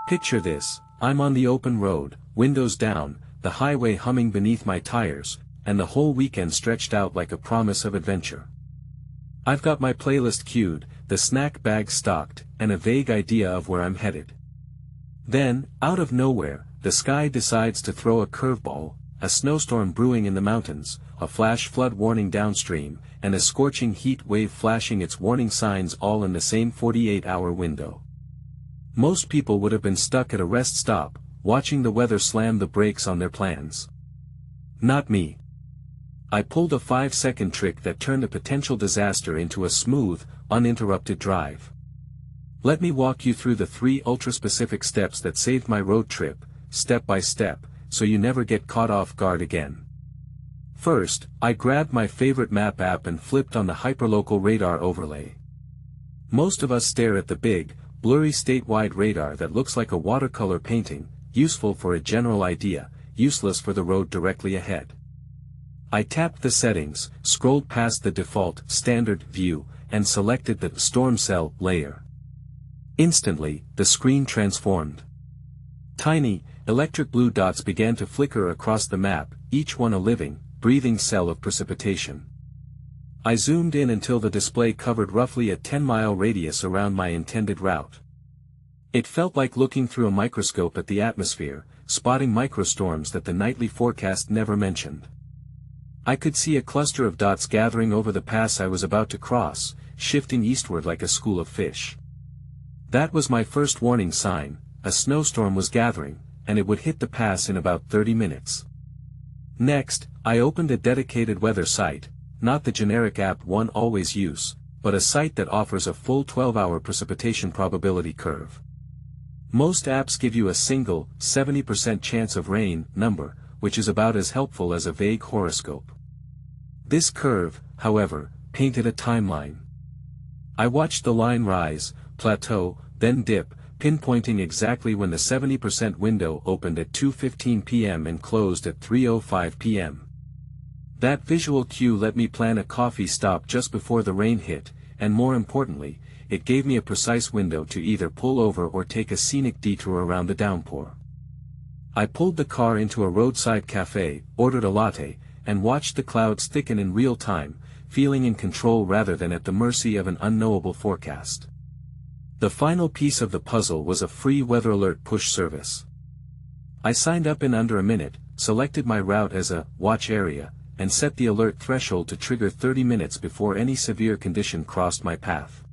Picture this, I'm on the open road, windows down, the highway humming beneath my tires, and the whole weekend stretched out like a promise of adventure. I've got my playlist queued, the snack bag stocked, and a vague idea of where I'm headed. Then, out of nowhere, the sky decides to throw a curveball, a snowstorm brewing in the mountains, a flash flood warning downstream, and a scorching heat wave flashing its warning signs all in the same 48-hour window. Most people would have been stuck at a rest stop, watching the weather slam the brakes on their plans. Not me. I pulled a 5-second trick that turned a potential disaster into a smooth, uninterrupted drive. Let me walk you through the 3 ultra-specific steps that saved my road trip, step by step, so you never get caught off guard again. First, I grabbed my favorite map app and flipped on the hyperlocal radar overlay. Most of us stare at the big, blurry statewide radar that looks like a watercolor painting, useful for a general idea, useless for the road directly ahead. I tapped the settings, scrolled past the default, standard view, and selected the storm cell layer. Instantly, the screen transformed. Tiny, electric blue dots began to flicker across the map, each one a living, breathing cell of precipitation. I zoomed in until the display covered roughly a 10-mile radius around my intended route. It felt like looking through a microscope at the atmosphere, spotting microstorms that the nightly forecast never mentioned. I could see a cluster of dots gathering over the pass I was about to cross, shifting eastward like a school of fish. That was my first warning sign, a snowstorm was gathering, and it would hit the pass in about 30 minutes. Next, I opened a dedicated weather site, not the generic app one always use, but a site that offers a full 12-hour precipitation probability curve. Most apps give you a single, 70% chance of rain number, which is about as helpful as a vague horoscope. This curve, however, painted a timeline. I watched the line rise, plateau, then dip, pinpointing exactly when the 70% window opened at 2:15 p.m. and closed at 3:05 p.m. That visual cue let me plan a coffee stop just before the rain hit, and more importantly, it gave me a precise window to either pull over or take a scenic detour around the downpour. I pulled the car into a roadside cafe, ordered a latte, and watched the clouds thicken in real time, feeling in control rather than at the mercy of an unknowable forecast. The final piece of the puzzle was a free weather alert push service. I signed up in under a minute, selected my route as a watch area, and set the alert threshold to trigger 30 minutes before any severe condition crossed my path.